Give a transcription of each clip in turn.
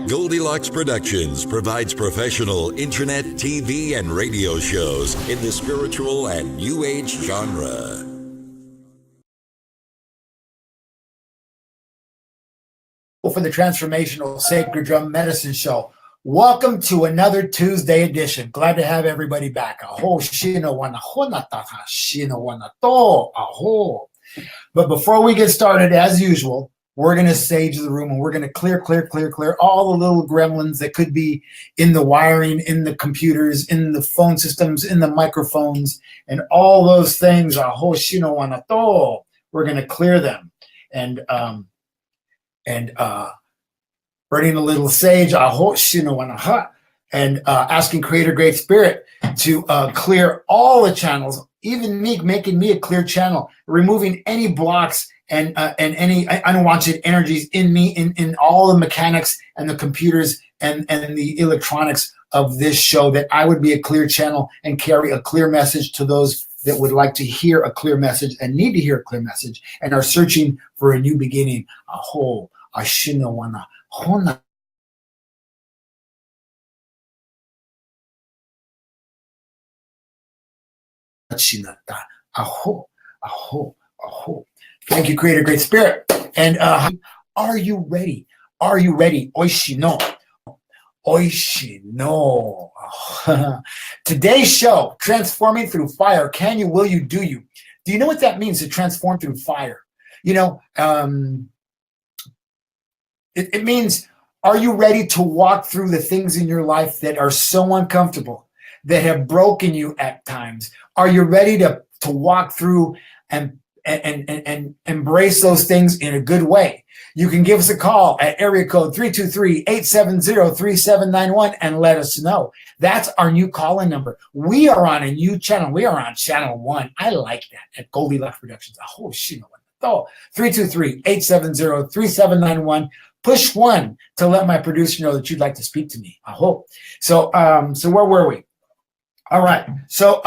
Goldylocks Productions provides professional internet, TV, and radio shows in the spiritual and New Age genre. For the Transformational Sacred Drum Medicine Show. Welcome to another Tuesday edition. Glad to have everybody back. But before we get started, as usual, we're going to sage the room and we're going to clear all the little gremlins that could be in the wiring, in the computers, in the phone systems, in the microphones, and all those things. We're going to clear them. And burning a little sage, and asking Creator Great Spirit to clear all the channels, even me, making me a clear channel, removing any blocks and any unwanted energies in me, in all the mechanics and the computers and the electronics of this show, that I would be a clear channel and carry a clear message to those that would like to hear a clear message and need to hear a clear message and are searching for a new beginning. Thank you, Creator Great Spirit. And are you ready? Are you ready? Oishino. Today's show, Transforming Through Fire. Can you, will you, do you? Do you know what that means, to transform through fire? You know, it means, are you ready to walk through the things in your life that are so uncomfortable, that have broken you at times? Are you ready to walk through and embrace those things in a good way? You can give us a call at area code 323-870-3791 and let us know. That's our new call-in number. We are on a new channel. We are on channel 1. I like that, at Goldylocks Productions. 323-870-3791. Push 1 to let my producer know that you'd like to speak to me. I hope. So where were we? All right. So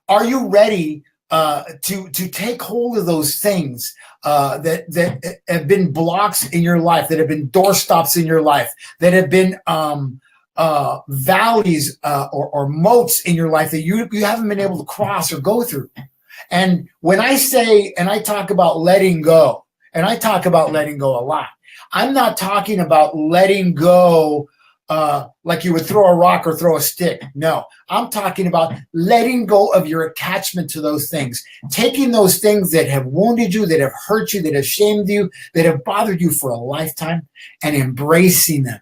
are you ready to take hold of those things that have been blocks in your life, that have been doorstops in your life, that have been valleys or moats in your life that you haven't been able to cross or go through? And when I say, and I talk about letting go, and I talk about letting go a lot, I'm not talking about letting go like you would throw a rock or throw a stick. No, I'm talking about letting go of your attachment to those things, taking those things that have wounded you, that have hurt you, that have shamed you, that have bothered you for a lifetime, and embracing them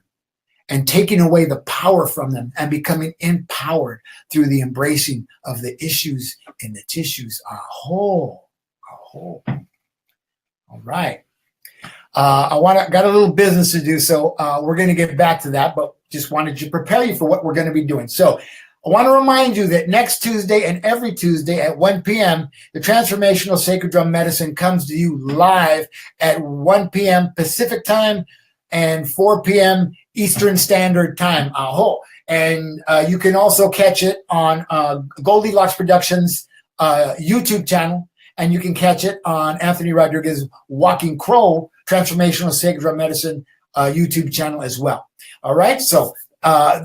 and taking away the power from them and becoming empowered through the embracing of the issues and the tissues. All right. Got a little business to do, so we're going to get back to that, but just wanted to prepare you for what we're going to be doing. So I want to remind you that next Tuesday and every Tuesday at 1 p.m., the Transformational Sacred Drum Medicine comes to you live at 1 p.m. Pacific time and 4 p.m. Eastern Standard Time. And you can also catch it on Goldylocks Productions YouTube channel, and you can catch it on Anthony Rodriguez Walking Crow Transformational Sacred Drum Medicine YouTube channel as well. All right, so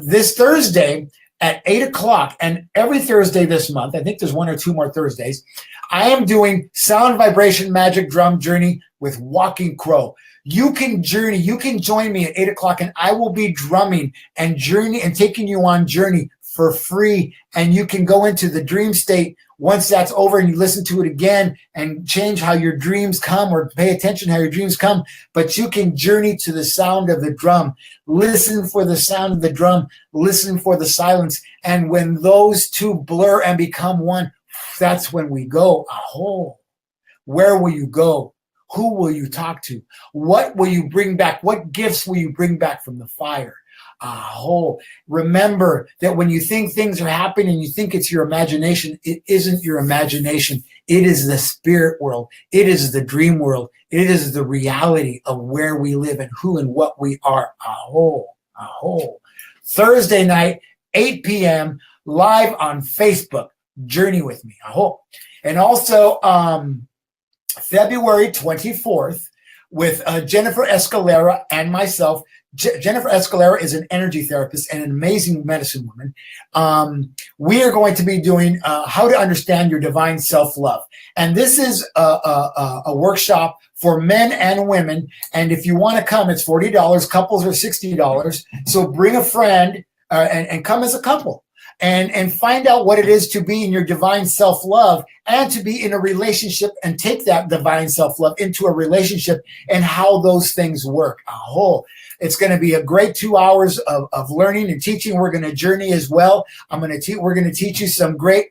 this Thursday at 8 o'clock, and every Thursday this month, I think there's 1 or 2 more Thursdays, I am doing Sound Vibration Magic Drum Journey with Walking Crow. You can journey, you can join me at 8 o'clock, and I will be drumming and taking you on journey for free, and you can go into the dream state once that's over, and you listen to it again and change how your dreams come, or pay attention how your dreams come. But you can journey to the sound of the drum. Listen for the sound of the drum. Listen for the silence. And when those two blur and become one, that's when we go. Where will you go? Who will you talk to? What will you bring back? What gifts will you bring back from the fire? Remember that when you think things are happening and you think it's your imagination, it isn't your imagination. It is the spirit world. It is the dream world. It is the reality of where we live and who and what we are. Thursday night, 8 p.m., live on Facebook. Journey with me. And also, February 24th, with Jennifer Escalera and myself. Jennifer Escalera is an energy therapist and an amazing medicine woman. We are going to be doing how to understand your divine self-love. And this is a workshop for men and women. And if you want to come, it's $40. Couples are $60. So bring a friend and come as a couple. And find out what it is to be in your divine self-love and to be in a relationship and take that divine self-love into a relationship and how those things work. It's going to be a great 2 hours of learning and teaching. We're going to journey as well. We're going to teach you some great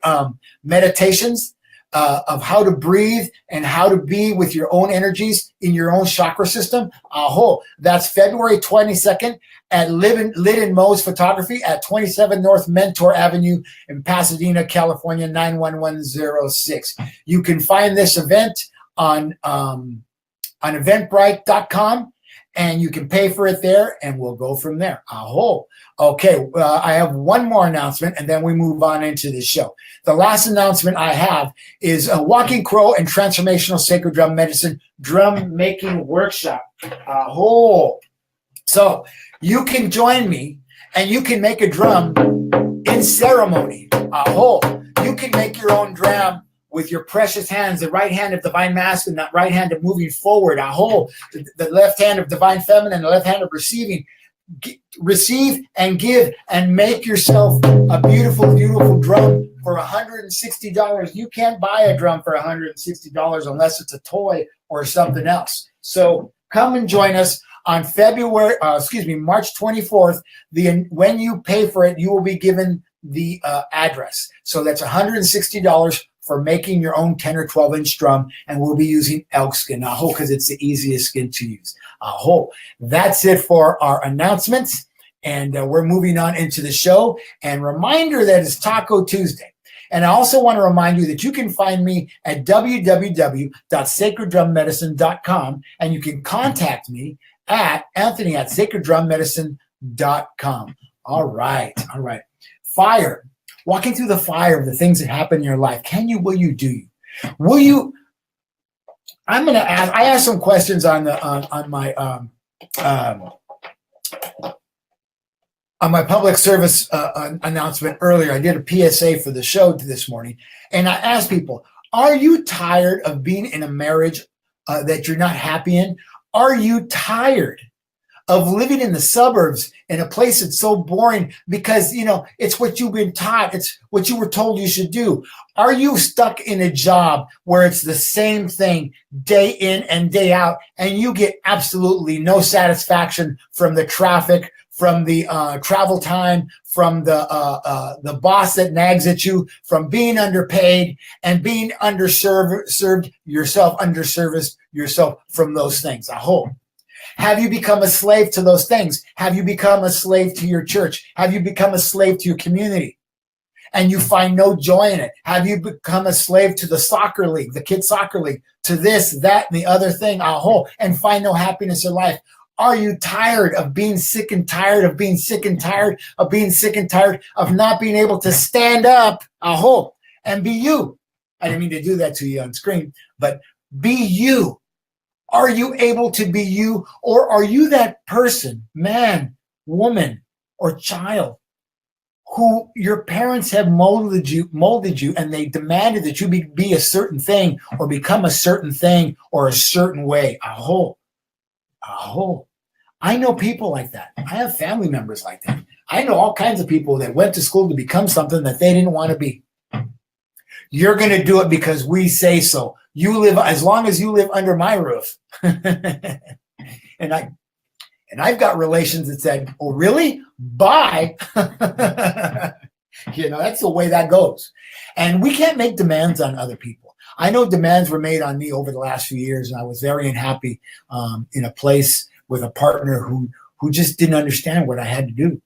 meditations of how to breathe and how to be with your own energies in your own chakra system. That's February 22nd at Lyd & Mo's Photography at 27 North Mentor Avenue in Pasadena, California, 91106. You can find this event on Eventbrite.com, and you can pay for it there, and we'll go from there. Okay, I have one more announcement, and then we move on into the show. The last announcement I have is a Walking Crow and Transformational Sacred Drum Medicine Drum Making Workshop. So you can join me, and you can make a drum in ceremony. You can make your own drum with your precious hands, the right hand of divine masculine, that right hand of moving forward. The left hand of divine feminine, the left hand of receiving. Receive and give and make yourself a beautiful, beautiful drum for $160. You can't buy a drum for $160 unless it's a toy or something else. So come and join us on March 24th. When you pay for it, you will be given the address. So that's $160 for making your own 10 or 12 inch drum, and we'll be using elk skin, because it's the easiest skin to use. That's it for our announcements, and we're moving on into the show. And reminder that it's Taco Tuesday. And I also want to remind you that you can find me at www.sacreddrummedicine.com, and you can contact me at Anthony@sacreddrummedicine.com. All right. Fire. Walking through the fire of the things that happen in your life. Will you, do you? Will you? I'm going to ask. I asked some questions on my public service announcement earlier. I did a PSA for the show this morning, and I asked people: are you tired of being in a marriage that you're not happy in? Are you tired of living in the suburbs in a place that's so boring because, it's what you've been taught. It's what you were told you should do. Are you stuck in a job where it's the same thing day in and day out, and you get absolutely no satisfaction from the traffic, from the travel time, from the boss that nags at you, from being underpaid and being underserved yourself from those things? Have you become a slave to those things? Have you become a slave to your church? Have you become a slave to your community? And you find no joy in it? Have you become a slave to the soccer league, the kids' soccer league, to this, that, and the other thing, and find no happiness in life? Are you tired of being sick and tired of being sick and tired of being sick and tired of not being able to stand up, and be you? I didn't mean to do that to you on screen, but be you. Are you able to be you, or are you that person, man, woman, or child who your parents have molded you, and they demanded that you be a certain thing or become a certain thing or a certain way? I know people like that. I have family members like that. I know all kinds of people that went to school to become something that they didn't want to be. You're going to do it because we say so. You live as long as you live under my roof. and I've got relations that said, "Oh, really? Bye." That's the way that goes. And we can't make demands on other people. I know demands were made on me over the last few years, and I was very unhappy in a place with a partner who just didn't understand what I had to do.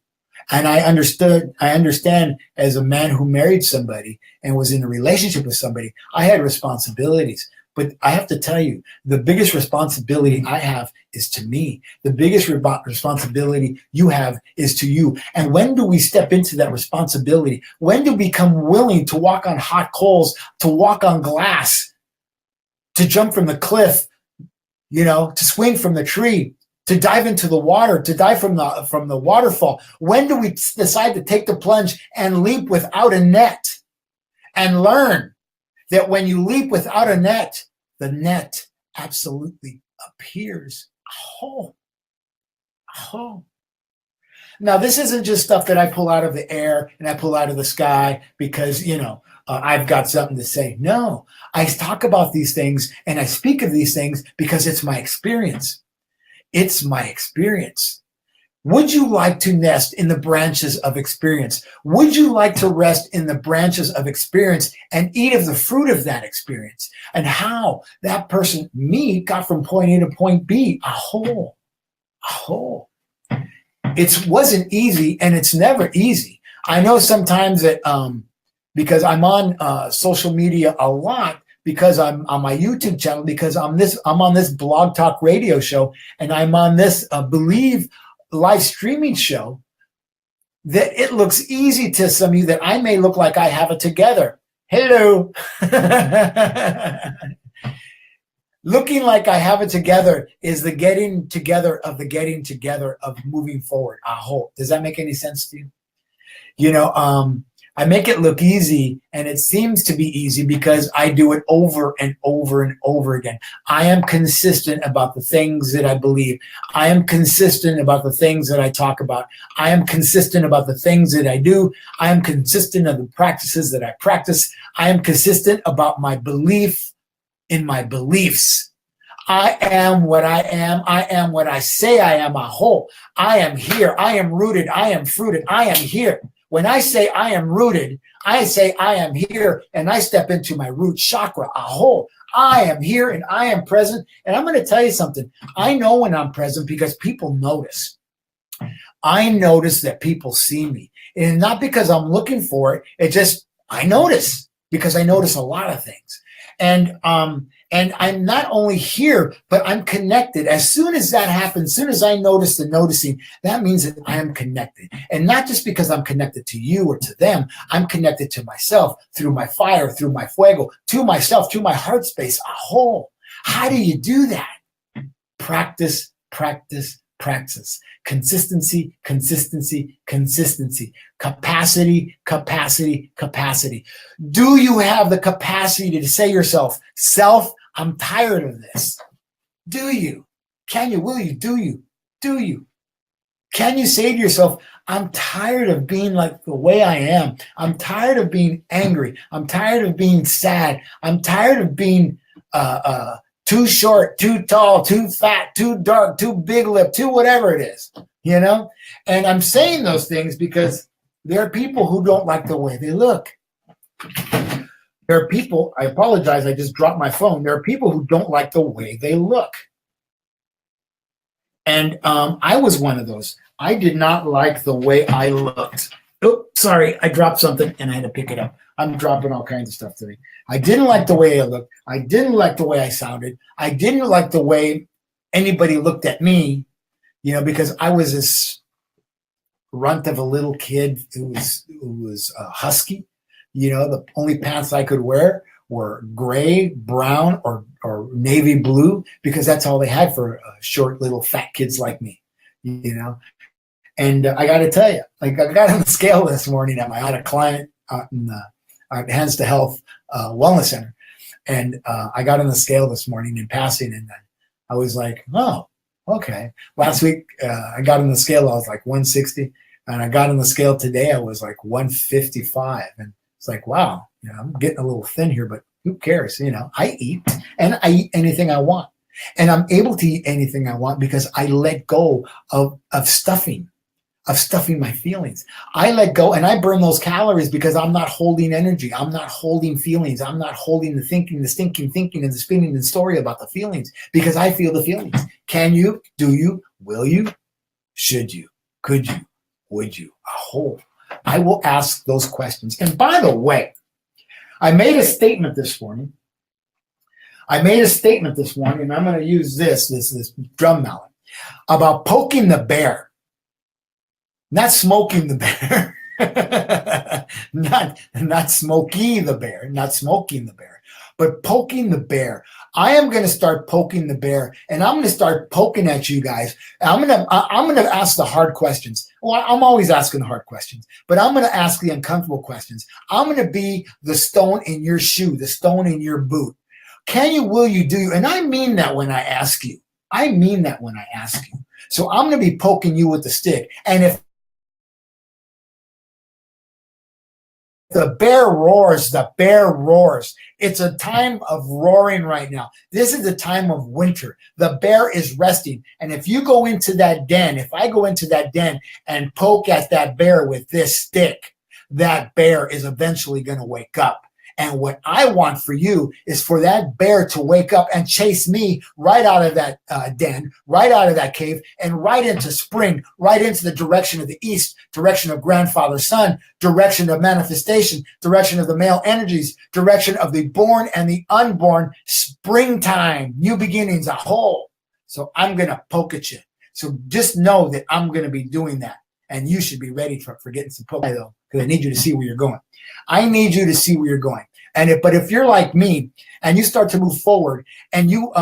And I understand as a man who married somebody and was in a relationship with somebody, I had responsibilities. But I have to tell you, the biggest responsibility I have is to me. The biggest responsibility you have is to you. And when do we step into that responsibility? When do we become willing to walk on hot coals, to walk on glass, to jump from the cliff to swing from the tree, to dive into the water, to dive from the waterfall? When do we decide to take the plunge and leap without a net and learn that when you leap without a net, the net absolutely appears a hole. A hole. Now, this isn't just stuff that I pull out of the air and I pull out of the sky because, I've got something to say. No, I talk about these things and I speak of these things because it's my experience. It's my experience. Would you like to nest in the branches of experience? Would you like to rest in the branches of experience and eat of the fruit of that experience? And how that person, me, got from point A to point B, a hole. It wasn't easy, and it's never easy. I know sometimes that because I'm on social media a lot, because I'm on my YouTube channel, because I'm on this Blog Talk radio show, and I'm on this Believe live streaming show, that it looks easy to some of you that I may look like I have it together. Hello. Looking like I have it together is the getting together of moving forward. I hope. Does that make any sense to you? I make it look easy, and it seems to be easy because I do it over and over and over again. I am consistent about the things that I believe. I am consistent about the things that I talk about. I am consistent about the things that I do. I am consistent of the practices that I practice. I am consistent about my belief in my beliefs. I am what I am. I am what I say I am, a whole. I am here. I am rooted. I am fruited. I am here. When I say I am rooted, I say I am here, and I step into my root chakra, a whole. I am here and I am present. And I'm going to tell you something. I know when I'm present because people notice. I notice that people see me. And not because I'm looking for it. It just, I notice because I notice a lot of things. And I'm not only here, but I'm connected. As soon as that happens, as soon as I notice the noticing, that means that I am connected. And not just because I'm connected to you or to them, I'm connected to myself through my fire, through my fuego, to myself, to my heart space, a whole. How do you do that? Practice, practice, practice. Consistency, consistency, consistency. Capacity, capacity, capacity. Do you have the capacity to say to yourself, self, I'm tired of this? Do you? Can you? Will you? Do you? Do you? Can you say to yourself, I'm tired of being like the way I am. I'm tired of being angry. I'm tired of being sad. I'm tired of being too short, too tall, too fat, too dark, too big lip, too whatever it is, And I'm saying those things because there are people who don't like the way they look. There are people, I apologize, I just dropped my phone. There are people who don't like the way they look. And I was one of those. I did not like the way I looked. Oh, sorry, I dropped something and I had to pick it up. I'm dropping all kinds of stuff today. I didn't like the way I looked. I didn't like the way I sounded. I didn't like the way anybody looked at me, because I was this runt of a little kid who was husky. The only pants I could wear were gray, brown, or navy blue because that's all they had for short little fat kids like me, And I got to tell you, I got on the scale this morning. I had a client in Hands to Health Wellness Center, and I got on the scale this morning in passing, and I was like, oh, okay. Last week I got on the scale, I was like 160, and I got on the scale today, I was like 155, and it's like, wow, I'm getting a little thin here, but who cares? I eat, and I eat anything I want, and I'm able to eat anything I want because I let go of stuffing my feelings. I let go and I burn those calories because I'm not holding energy. I'm not holding feelings. I'm not holding the thinking, the stinking thinking, and the spinning the story about the feelings because I feel the feelings. Can you? Do you? Will you? Should you? Could you? Would you? A whole. I will ask those questions. And by the way, I made a statement this morning. And I'm going to use this drum mallet about poking the bear. Not smoking the bear, not Smokey the bear, not smoking the bear, but poking the bear I am going to start poking the bear, and I'm going to start poking at you guys. I'm going to ask the hard questions. Well, I'm always asking the hard questions, but I'm going to ask the uncomfortable questions. I'm going to be the stone in your shoe, the stone in your boot. Can you, will you, do you? And I mean that when I ask you. I mean that when I ask you. So I'm going to be poking you with the stick. And if the bear roars, the bear roars. It's a time of roaring right now. This is the time of winter. The bear is resting. And if you go into that den, if I go into that den and poke at that bear with this stick, that bear is eventually going to wake up. And what I want for you is for that bear to wake up and chase me right out of that den, right out of that cave, and right into spring, right into the direction of the east, direction of grandfather son, direction of manifestation, direction of the male energies, direction of the born and the unborn, springtime, new beginnings, a whole. So I'm going to poke at you. So just know that I'm going to be doing that. And you should be ready for getting some poke, though, because I need you to see where you're going. I need you to see where you're going. But if you're like me and you start to move forward and you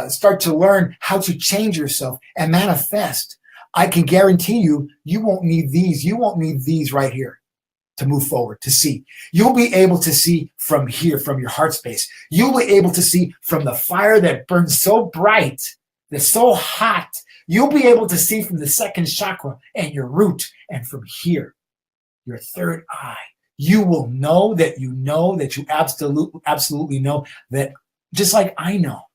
start to learn how to change yourself and manifest, I can guarantee you, you won't need these. You won't need these right here to move forward, to see. You'll be able to see from here, from your heart space. You'll be able to see from the fire that burns so bright, that's so hot. You'll be able to see from the second chakra and your root, and from here, your third eye. You will know that you absolutely know that, just like I know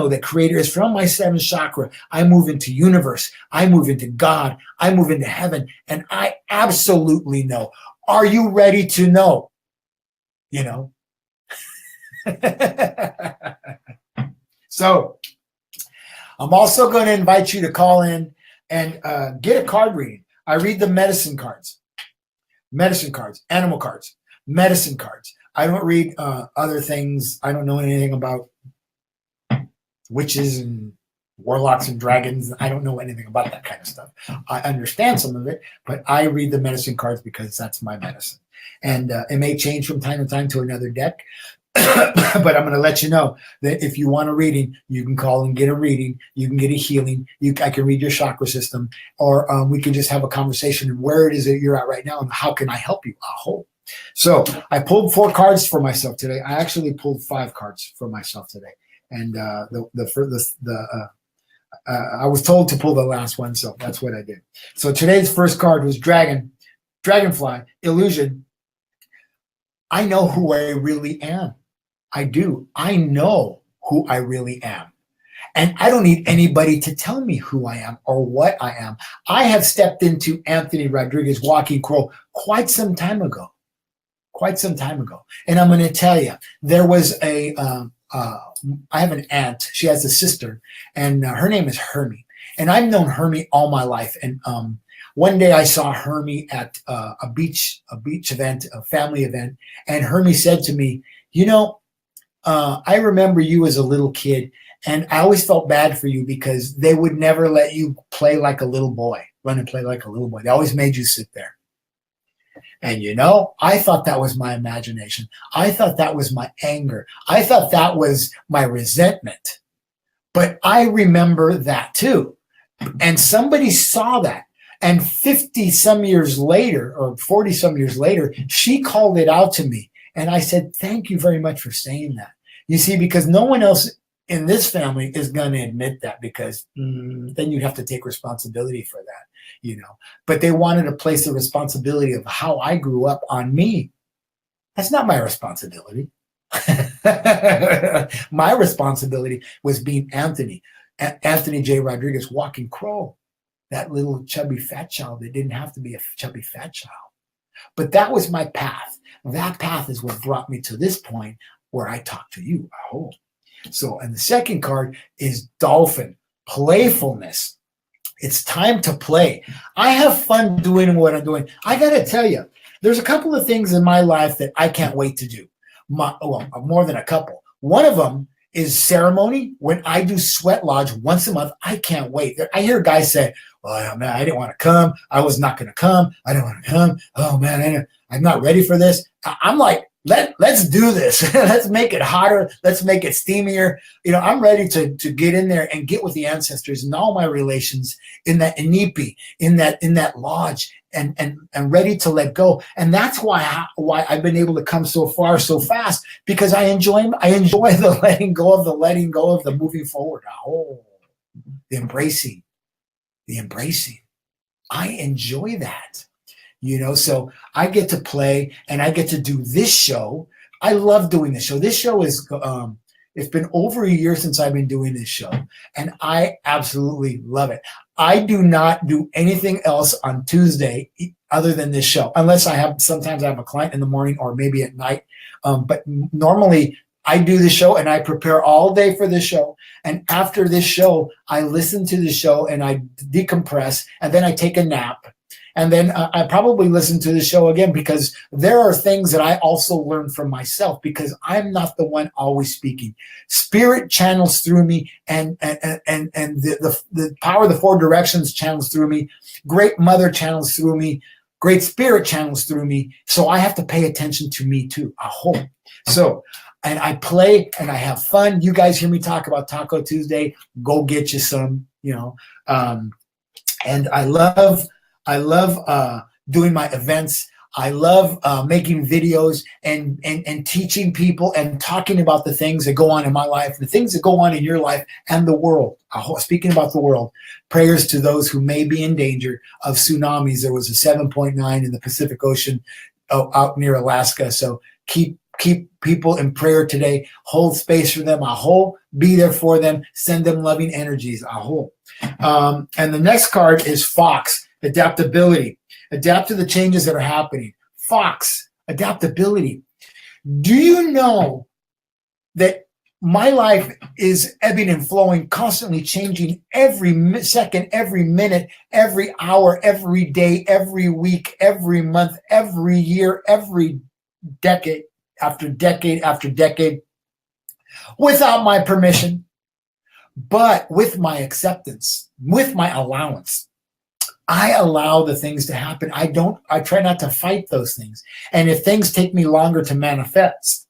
that creator is from my seventh chakra. I move into universe. I move into God. I move into heaven. And I absolutely know. Are you ready to know? You know? So I'm also going to invite you to call in and get a card reading. I read the medicine cards, animal cards, medicine cards. I don't read other things. I don't know anything about witches and warlocks and dragons. I don't know anything about that kind of stuff. I understand some of it, but I read the medicine cards because that's my medicine. And it may change from time to time to another deck. But I'm going to let you know that if you want a reading, you can call and get a reading. You can get a healing. I can read your chakra system, or we can just have a conversation of where it is that you're at right now and how can I help you? So I pulled 4 cards for myself today. I actually pulled 5 cards for myself today, and I was told to pull the last one, so that's what I did. So today's first card was Dragonfly, Illusion. I know who I really am. I do. I know who I really am. And I don't need anybody to tell me who I am or what I am. I have stepped into Anthony Rodriguez Walking Crow quite some time ago. And I'm going to tell you, there was I have an aunt. She has a sister, and her name is Hermie. And I've known Hermie all my life. And one day I saw Hermie at a beach event, a family event. And Hermie said to me, you know, I remember you as a little kid, and I always felt bad for you because they would never let you play like a little boy, run and play like a little boy. They always made you sit there. And, you know, I thought that was my imagination. I thought that was my anger. I thought that was my resentment. But I remember that too. And somebody saw that. And 50 some years later, or 40 some years later, she called it out to me. And I said, thank you very much for saying that. You see, because no one else in this family is going to admit that, because then you'd have to take responsibility for that, you know. But they wanted to place the responsibility of how I grew up on me. That's not my responsibility. My responsibility was being Anthony J. Rodriguez Walking Crow, that little chubby fat child that didn't have to be a chubby fat child. But that was my path. That path is what brought me to this point where I talk to you. So, and the second card is Dolphin, playfulness. It's time to play. I have fun doing what I'm doing. I got to tell you, there's a couple of things in my life that I can't wait to do. More than a couple. One of them is ceremony. When I do Sweat Lodge once a month, I can't wait. I hear guys say, well, man, I didn't want to come. I was not going to come. I didn't want to come. Oh, man, I'm not ready for this. I'm like, let's do this. Let's make it hotter. Let's make it steamier. I'm ready to get in there and get with the ancestors and all my relations in that inipi, in that lodge, and ready to let go. And that's why I've been able to come so far so fast, because I enjoy the letting go of the moving forward. The embracing. I enjoy that. So I get to play and I get to do this show. I love doing this show. This show is, it's been over a year since I've been doing this show, and I absolutely love it. I do not do anything else on Tuesday other than this show, unless sometimes I have a client in the morning or maybe at night. But normally I do the show and I prepare all day for this show. And after this show, I listen to the show and I decompress, and then I take a nap. And then I probably listen to the show again, because there are things that I also learn from myself, because I'm not the one always speaking. Spirit channels through me, and the power of the four directions channels through me. Great Mother channels through me. Great Spirit channels through me. So I have to pay attention to me too. So, and I play and I have fun. You guys hear me talk about Taco Tuesday. Go get you some, and I love doing my events. I love making videos and teaching people and talking about the things that go on in my life, the things that go on in your life and the world. Speaking about the world, prayers to those who may be in danger of tsunamis. There was a 7.9 in the Pacific Ocean out near Alaska. So keep people in prayer today. Hold space for them. Be there for them. Send them loving energies. And the next card is Fox. Adaptability. Adapt to the changes that are happening. Fox. Adaptability. Do you know that my life is ebbing and flowing, constantly changing every second, every minute, every hour, every day, every week, every month, every year, every decade after decade after decade, without my permission, but with my acceptance, with my allowance. I allow the things to happen. I try not to fight those things. And if things take me longer to manifest,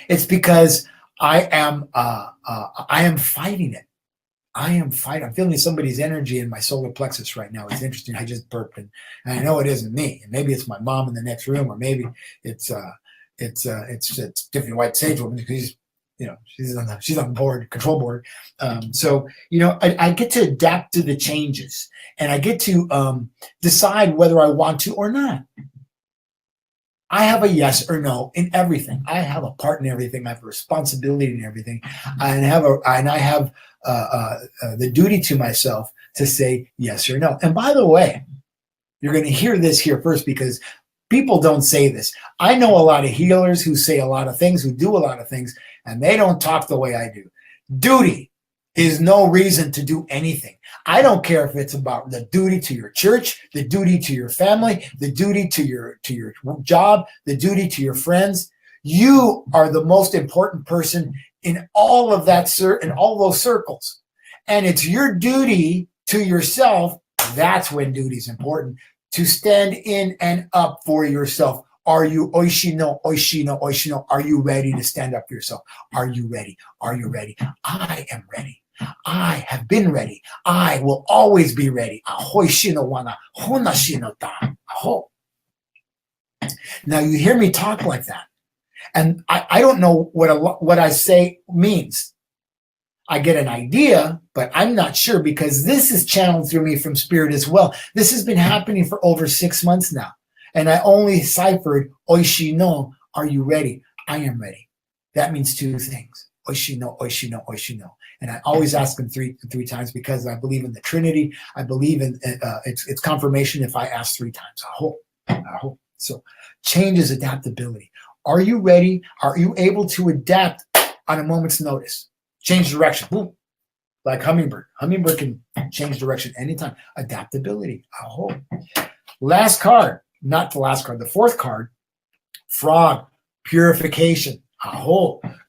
it's because I am fighting it. I'm feeling somebody's energy in my solar plexus right now. It's interesting. I just burped, and I know it isn't me. And maybe it's my mom in the next room, or maybe it's Tiffany White Sage Woman, because she's on board, control board. I get to adapt to the changes, and I get to decide whether I want to or not. I have a yes or no in everything. I have a part in everything. I have a responsibility in everything, and I have the duty to myself to say yes or no. And by the way, you're going to hear this here first, because people don't say this. I know a lot of healers who say a lot of things, who do a lot of things, and they don't talk the way I do. Duty is no reason to do anything. I don't care if it's about the duty to your church, the duty to your family, the duty to your job, the duty to your friends. You are the most important person in all of that, in all those circles. And it's your duty to yourself. That's when duty is important, to stand in and up for yourself. Are you oishino? Are you ready to stand up for yourself? Are you ready? Are you ready? I am ready. I have been ready. I will always be ready. Now you hear me talk like that, and I don't know what I say means. I get an idea, but I'm not sure, because this is channeled through me from Spirit as well. This has been happening for over 6 months now. And I only ciphered oishino, are you ready? I am ready. That means two things. Oishino, oishino, oishino. And I always ask them three times, because I believe in the Trinity. I believe in it's confirmation if I ask 3 times. I hope. So change is adaptability. Are you ready? Are you able to adapt on a moment's notice? Change direction. Boom. Like hummingbird. Hummingbird can change direction anytime. Adaptability. I hope. Last card. Not the last card, the fourth card, frog, purification,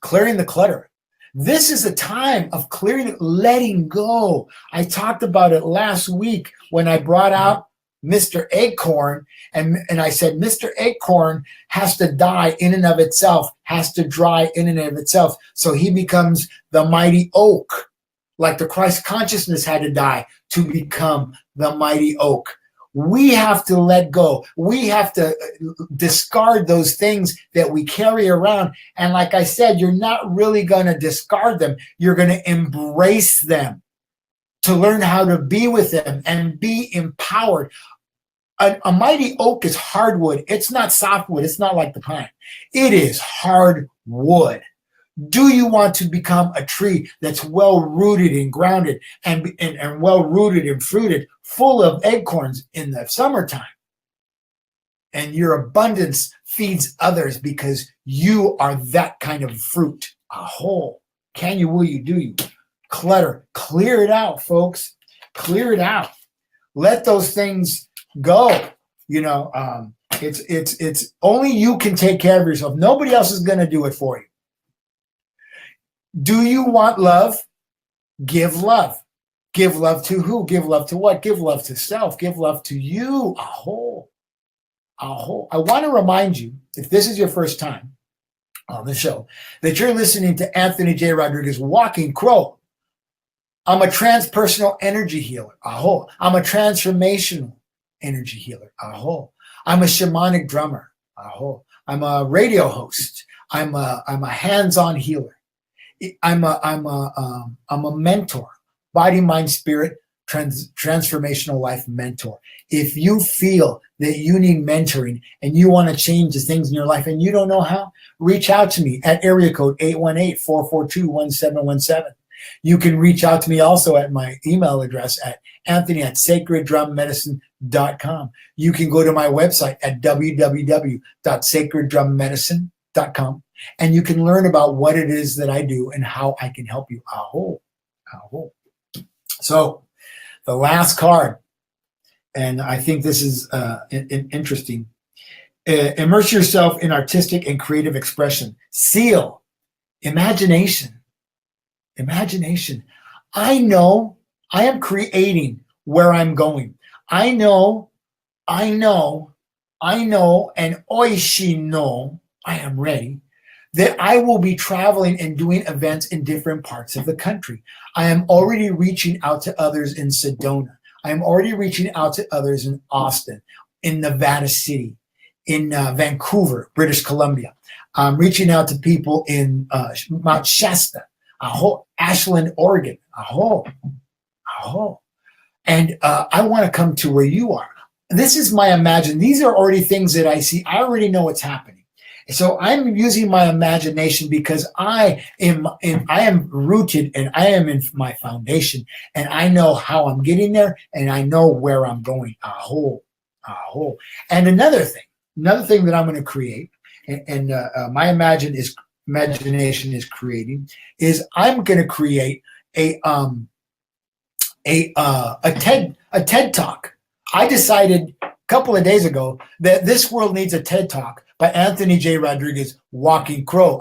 clearing the clutter. This is a time of clearing, letting go. I talked about it last week when I brought out Mr. Acorn, and I said, Mr. Acorn has to die in and of itself, has to dry in and of itself, so he becomes the mighty oak, like the Christ consciousness had to die to become the mighty oak. We have to let go. We have to discard those things that we carry around. And like I said, you're not really going to discard them. You're going to embrace them to learn how to be with them and be empowered. A mighty oak is hardwood. It's not softwood. It's not like the pine. It is hardwood. Do you want to become a tree that's well-rooted and grounded and well-rooted and fruited, full of acorns in the summertime? And your abundance feeds others because you are that kind of fruit. Aho. Can you, will you, do you? Clutter. Clear it out, folks. Clear it out. Let those things go. It's only you can take care of yourself. Nobody else is going to do it for you. Do you want love? Give love. Give love to who? Give love to what? Give love to self. Give love to you. Aho. Aho. I want to remind you, if this is your first time on the show, that you're listening to Anthony J. Rodriguez, Walking Crow. I'm a transpersonal energy healer. Aho. I'm a transformational energy healer. Aho. I'm a shamanic drummer. Aho. I'm a radio host. I'm a hands-on healer. I'm a mentor, body, mind, spirit, transformational life mentor. If you feel that you need mentoring and you want to change the things in your life and you don't know how, reach out to me at area code 818-442-1717. You can reach out to me also at my email address at anthony@sacreddrummedicine.com. You can go to my website at www.sacreddrummedicine.com. And you can learn about what it is that I do and how I can help you. Aho. Aho. So the last card, and I think this is interesting. Immerse yourself in artistic and creative expression. Seal. Imagination. Imagination. I know I am creating where I'm going. I know, and oishi no, I am ready, that I will be traveling and doing events in different parts of the country. I am already reaching out to others in Sedona. I am already reaching out to others in Austin, in Nevada City, in Vancouver, British Columbia. I'm reaching out to people in Mount Shasta, Ashland, Oregon. And I want to come to where you are. This is my imagine. These are already things that I see. I already know what's happening. So I'm using my imagination because I am rooted and I am in my foundation and I know how I'm getting there and I know where I'm going. Aho. And another thing that I'm going to create and my imagination is creating is I'm going to create a TED Talk. I decided a couple of days ago that this world needs a TED Talk by Anthony J. Rodriguez, Walking Crow,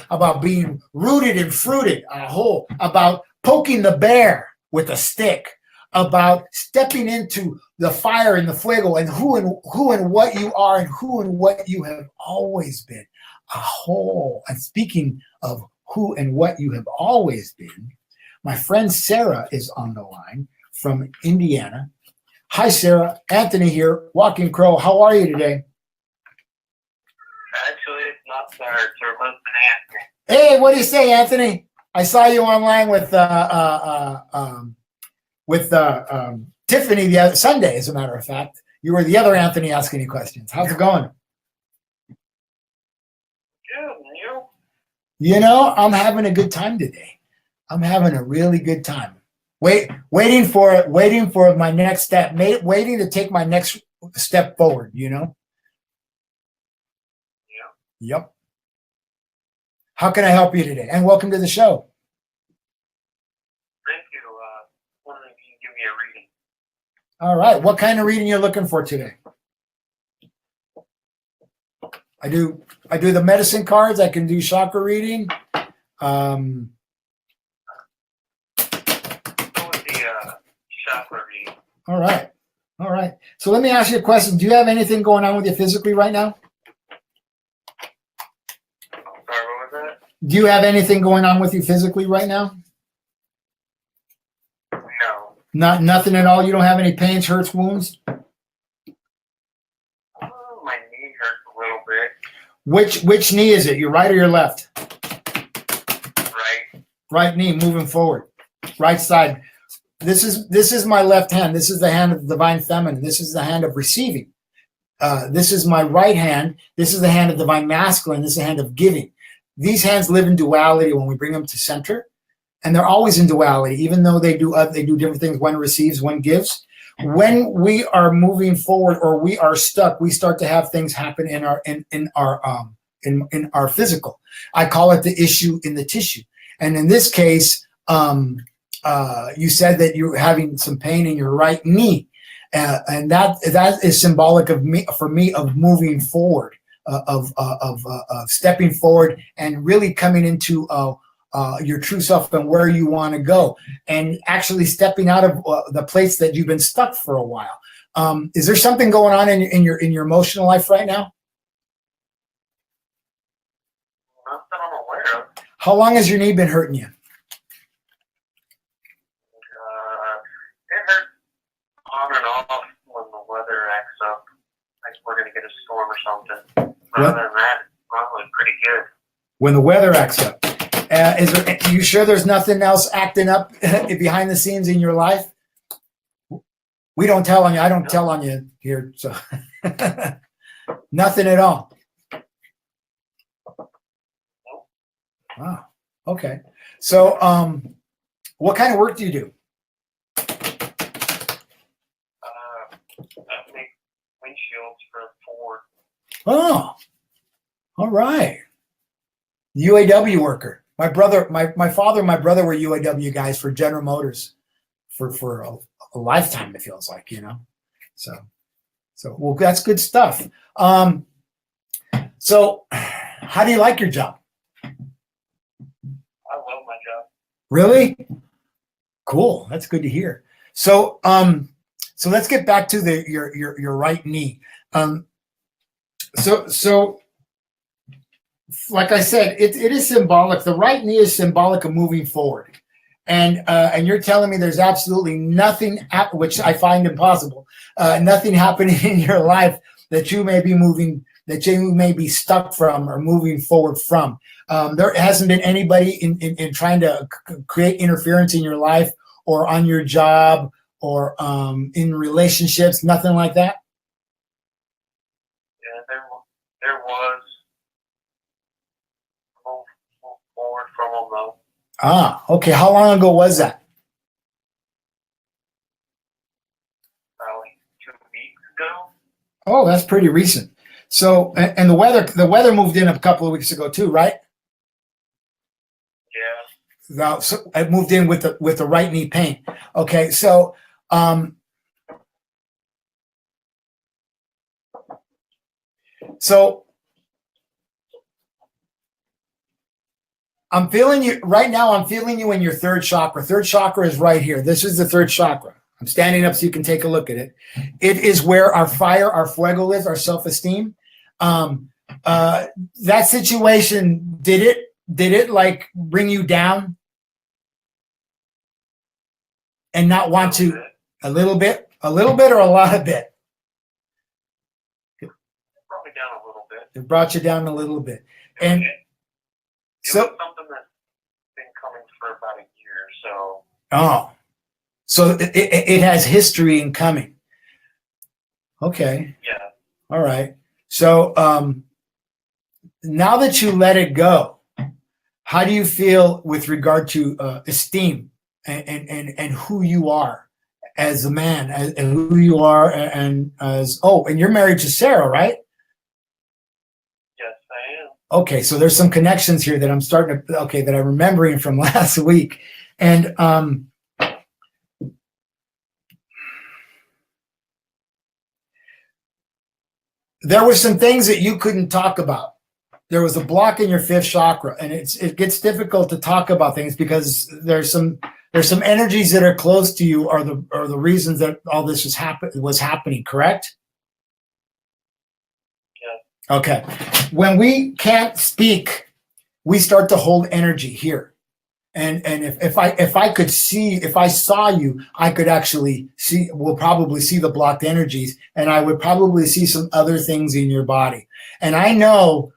about being rooted and fruited, about poking the bear with a stick, about stepping into the fire and the fuego and who and what you are and who and what you have always been. And speaking of who and what you have always been, my friend Sarah is on the line from Indiana. Hi, Sarah. Anthony here, Walking Crow. How are you today? Actually, it's not Sarah. It's her husband, Anthony. Hey, what do you say, Anthony? I saw you online with Tiffany the other Sunday, as a matter of fact. You were the other Anthony asking you questions. How's it going? Good, and you? You know, I'm having a good time today. I'm having a really good time. Waiting for my next step, waiting to take my next step forward, you know? Yeah. Yep. How can I help you today? And welcome to the show. Thank you. Wondering if you can give me a reading. All right. What kind of reading you're looking for today? I do the medicine cards. I can do chakra reading. Go with the chakra reading. All right. All right. So let me ask you a question. Do you have anything going on with you physically right now? Sorry, what was that? Do you have anything going on with you physically right now? No. Nothing at all. You don't have any pains, hurts, wounds? My knee hurts a little bit. Which knee is it? Your right or your left? Right. Right knee, moving forward. Right side. This is my left hand. This is the hand of the divine feminine. This is the hand of receiving. This is my right hand. This is the hand of divine masculine. This is the hand of giving. These hands live in duality when we bring them to center, and they're always in duality, even though they do different things. One receives, one gives. When we are moving forward or we are stuck, we start to have things happen in our physical. I call it the issue in the tissue. And in this case, you said that you're having some pain in your right knee, and that is symbolic of moving forward, of stepping forward and really coming into your true self and where you want to go, and actually stepping out of the place that you've been stuck for a while. Is there something going on in your emotional life right now? Not that I'm aware of. How long has your knee been hurting you? It hurts on and off when the weather acts up. Like we're going to get a storm or something. But other than that, it's probably pretty good. When the weather acts up. Are you sure there's nothing else acting up behind the scenes in your life? We don't tell on you. I don't tell on you here. So nothing at all. Wow. Okay. So what kind of work do you do? I make windshields for Ford. Oh, all right. UAW worker. My brother, my father and my brother were UAW guys for General Motors for a lifetime, it feels like, So well, that's good stuff. So how do you like your job? I love my job. Really? Cool. That's good to hear. So so let's get back to your right knee. So like I said, it is symbolic. The right knee is symbolic of moving forward, and you're telling me there's absolutely nothing, which I find impossible, nothing happening in your life that you may be stuck from or moving forward from. There hasn't been anybody in trying to create interference in your life or on your job or in relationships, nothing like that. Yeah, there was. Move forward from them though. Ah, okay. How long ago was that? Probably 2 weeks ago. Oh, that's pretty recent. So, and the weather moved in a couple of weeks ago too, right? Yeah. Now, so it moved in with the right knee pain. Okay, so I'm feeling you right now. I'm feeling you in your third chakra. Third chakra is right here. This is the third chakra. I'm standing up so you can take a look at it. It is where our fire, our fuego lives, our self-esteem. That situation, did it like bring you down and not want to? A little bit or a lot of bit? It brought me down a little bit. It brought you down a little bit. And It so, was something that's been coming for about a year or so. oh, so it has history in coming. Okay. Yeah. All right. So now that you let it go, how do you feel with regard to esteem and who you are as a man, and who you are, and you're married to Sarah, right? Yes, I am. Okay, so there's some connections here that I'm that I'm remembering from last week. And there were some things that you couldn't talk about. There was a block in your fifth chakra, and it gets difficult to talk about things because there's some There's some energies that are close to you are the reasons that all this was happening, correct? Yeah. Okay. When we can't speak, we start to hold energy here. And if I saw you, I could actually see, we'll probably see the blocked energies, and I would probably see some other things in your body. And I know,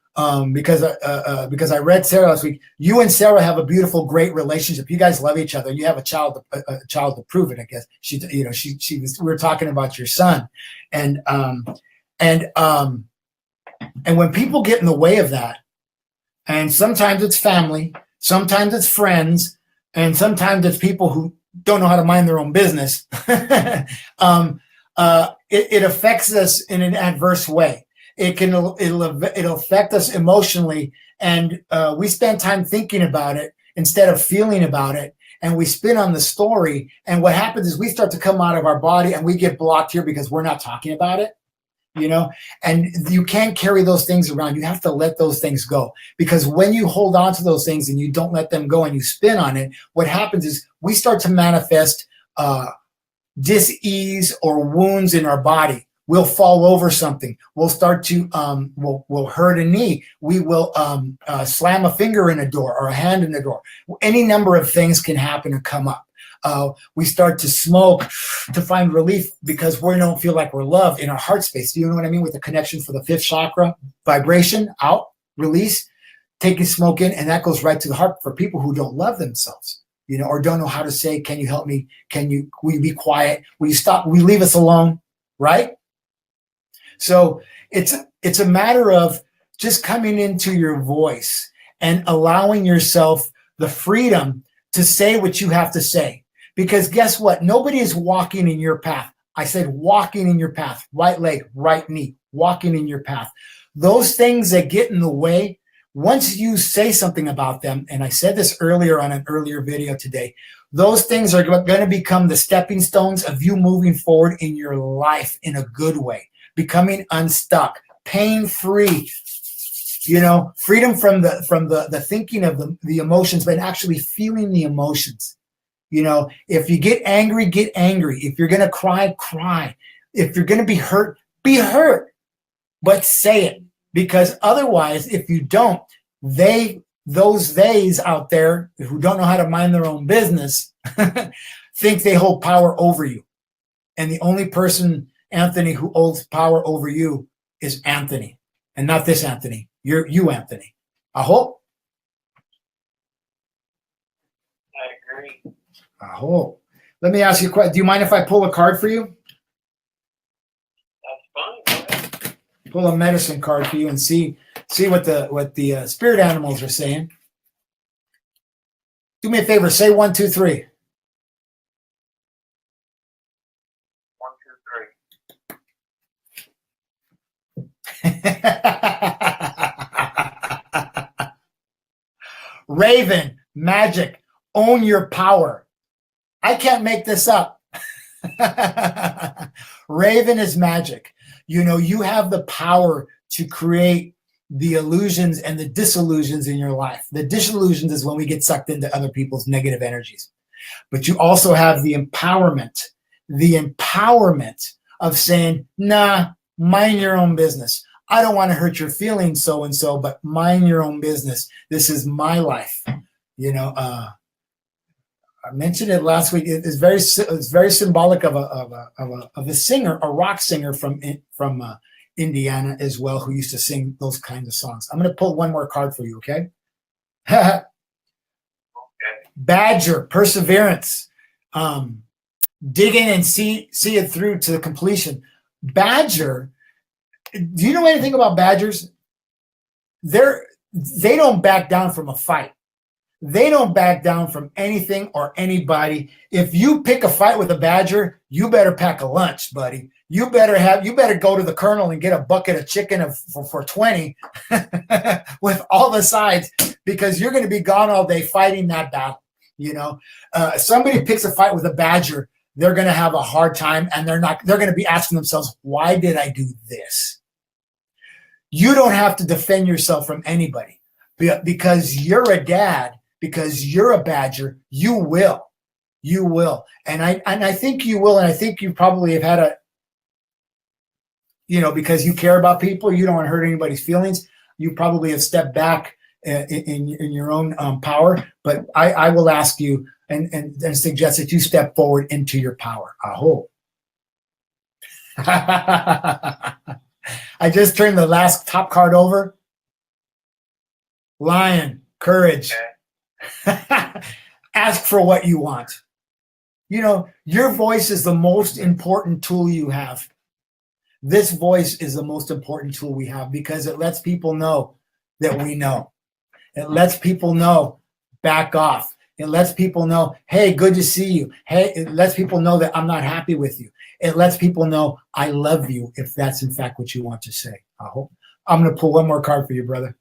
because I read Sarah last week, you and Sarah have a beautiful, great relationship. You guys love each other. You have a child to prove it, I guess. We were talking about your son, and when people get in the way of that, and sometimes it's family, sometimes it's friends, and sometimes it's people who don't know how to mind their own business. It affects us in an adverse way. It'll affect us emotionally, and we spend time thinking about it instead of feeling about it, and we spin on the story. And what happens is we start to come out of our body, and we get blocked here because we're not talking about it. And you can't carry those things around. You have to let those things go, because when you hold on to those things and you don't let them go and you spin on it, what happens is we start to manifest dis-ease or wounds in our body. We'll fall over something. We'll start to, we'll hurt a knee. We will slam a finger in a door or a hand in a door. Any number of things can happen and come up. We start to smoke to find relief because we don't feel like we're loved in our heart space. Do you know what I mean? With the connection for the fifth chakra, vibration out, release, taking smoke in, and that goes right to the heart for people who don't love themselves, or don't know how to say, can you help me? Will you be quiet? Will you stop? Will you leave us alone? Right? So it's a matter of just coming into your voice and allowing yourself the freedom to say what you have to say. Because guess what? Nobody is walking in your path. I said walking in your path. Right leg, right knee, walking in your path. Those things that get in the way, once you say something about them, and I said this earlier on an earlier video today, those things are going to become the stepping stones of you moving forward in your life in a good way, becoming unstuck, pain-free, freedom from the thinking of the emotions, but actually feeling the emotions. If you get angry, get angry. If you're going to cry, cry. If you're going to be hurt, but say it. Because otherwise, if you don't, those theys out there who don't know how to mind their own business think they hold power over you. And the only person, Anthony, who holds power over you is Anthony, and not this Anthony. You, Anthony. I hope. I agree. I hope. Let me ask you a question. Do you mind if I pull a card for you? That's fine. Go ahead. Pull a medicine card for you and see what the spirit animals are saying. Do me a favor. Say 1, 2, 3. 1, 2, 3. Raven, magic, own your power. I can't make this up. Raven is magic. You have the power to create the illusions and the disillusions in your life. The disillusions is when we get sucked into other people's negative energies. But you also have the empowerment of saying, nah, mind your own business. I don't want to hurt your feelings, so-and-so, but mind your own business. This is my life. I mentioned it last week. It's very symbolic of a singer, a rock singer from Indiana as well, who used to sing those kinds of songs. I'm going to pull one more card for you, okay? Okay. Badger, perseverance, dig in and see it through to the completion. Badger, do you know anything about badgers? They don't back down from a fight. They don't back down from anything or anybody. If you pick a fight with a badger, you better pack a lunch, buddy. You better go to the colonel and get a bucket of chicken for 20 with all the sides, because you're going to be gone all day fighting that battle. Somebody picks a fight with a badger, they're going to have a hard time, and they're going to be asking themselves, why did I do this? You don't have to defend yourself from anybody, because you're a dad, because you're a badger, you will. You will. And I think you will. And I think you probably have had a, because you care about people, you don't want to hurt anybody's feelings. You probably have stepped back in your own power. But I will ask you and suggest that you step forward into your power. Aho. I just turned the last top card over. Lion, courage. Ask for what you want. Your voice is the most important tool you have. This voice is the most important tool we have because it lets people know that we know. It lets people know, back off. It lets people know, hey, good to see you. Hey, it lets people know that I'm not happy with you. It lets people know I love you if that's in fact what you want to say. I hope. I'm going to pull one more card for you, brother.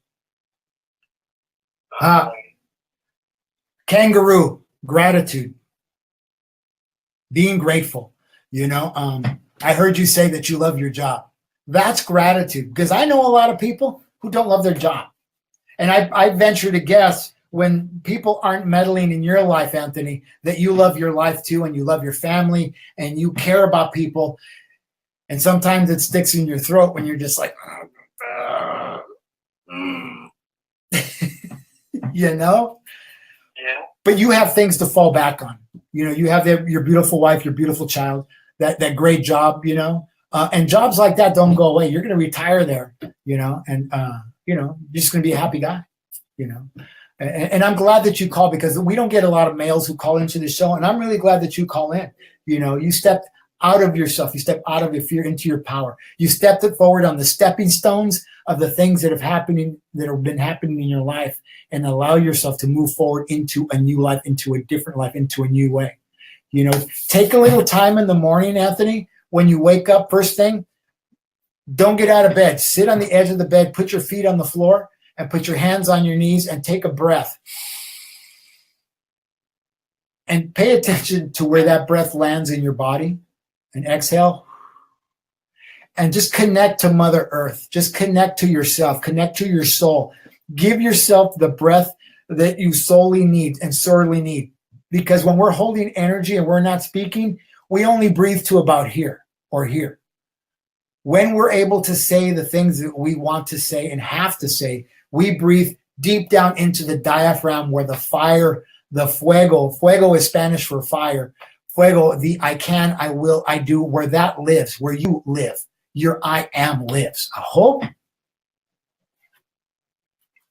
Kangaroo, gratitude. Being grateful. I heard you say that you love your job. That's gratitude, because I know a lot of people who don't love their job. And I venture to guess when people aren't meddling in your life, Anthony, that you love your life too, and you love your family, and you care about people. And sometimes it sticks in your throat when you're just like, Yeah. But you have things to fall back on. You have your beautiful wife, your beautiful child, that great job, and jobs like that don't go away. You're going to retire there, and you're just going to be a happy guy, And I'm glad that you called, because we don't get a lot of males who call into the show, and I'm really glad that you call in. You stepped out of yourself, you stepped out of your fear into your power. You stepped it forward on the stepping stones of the things that have been happening in your life, and allow yourself to move forward into a new life, into a different life, into a new way. Take a little time in the morning, Anthony, when you wake up first thing. Don't get out of bed. Sit on the edge of the bed, put your feet on the floor, and put your hands on your knees and take a breath. And pay attention to where that breath lands in your body, and exhale. And just connect to Mother Earth. Just connect to yourself. Connect to your soul. Give yourself the breath that you solely need and sorely need. Because when we're holding energy and we're not speaking, we only breathe to about here or here. When we're able to say the things that we want to say and have to say, we breathe deep down into the diaphragm, where the fire, the fuego is Spanish for fire. Fuego, the I can, I will, I do, where that lives, where you live. Your I am lives. I hope.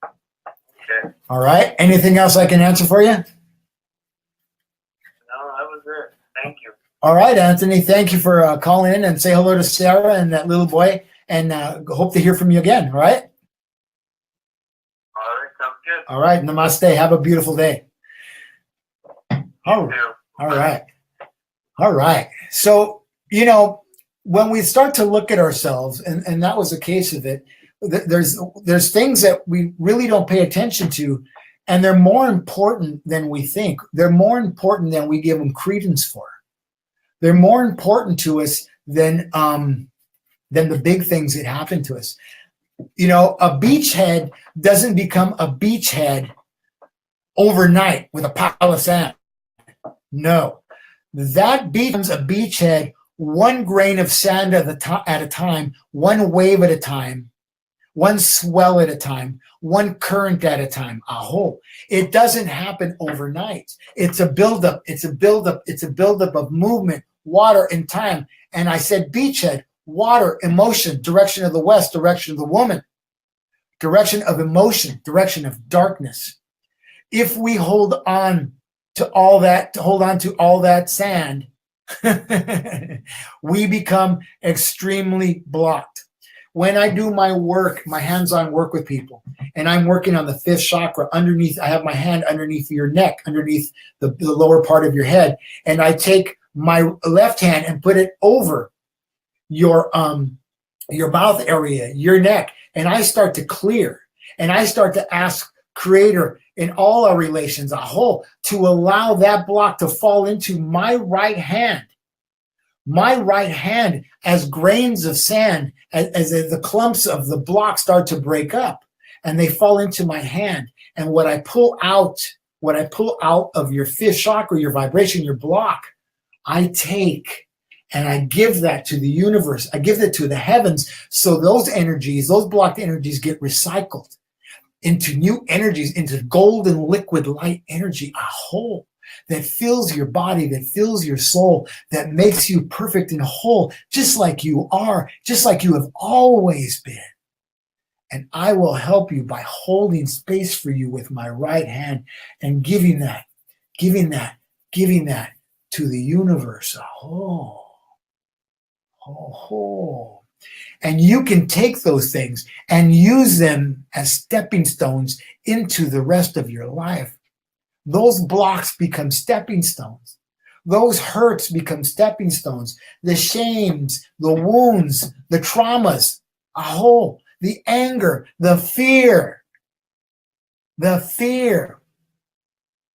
Okay. All right. Anything else I can answer for you? No, that was it. Thank you. All right, Anthony. Thank you for calling in, and say hello to Sarah and that little boy, and hope to hear from you again. All right. All right. Sounds good. All right. Namaste. Have a beautiful day. All right. All right. So, when we start to look at ourselves, and that was a case of it, there's things that we really don't pay attention to, and they're more important than we think. They're more important than we give them credence for. They're more important to us than the big things that happen to us. A beachhead doesn't become a beachhead overnight with a pile of sand. No, that becomes a beachhead one grain of sand at a time, one wave at a time, one swell at a time, one current at a time. Aho. It doesn't happen overnight. It's a buildup. It's a buildup. It's a buildup of movement, water, and time. And I said beachhead, water, emotion, direction of the west, direction of the woman, direction of emotion, direction of darkness. If we hold on to all that sand, we become extremely blocked. When I do my work, my hands-on work with people, and I'm working on the fifth chakra underneath, I have my hand underneath your neck, underneath the lower part of your head, and I take my left hand and put it over your mouth area, your neck, and I start to clear, and I start to ask Creator in all our relations, to allow that block to fall into my right hand. My right hand, as grains of sand, as the clumps of the block start to break up, and they fall into my hand. And what I pull out what I pull out of your fifth chakra, your vibration, your block, I take and I give that to the universe. I give that to the heavens. So those energies, those blocked energies get recycled into new energies, into golden liquid light energy, a whole that fills your body, that fills your soul, that makes you perfect and whole, just like you are, just like you have always been. And I will help you by holding space for you with my right hand and giving that to the universe. And you can take those things and use them as stepping stones into the rest of your life. Those blocks become stepping stones. Those hurts become stepping stones. The shames, the wounds, the traumas, the anger, the fear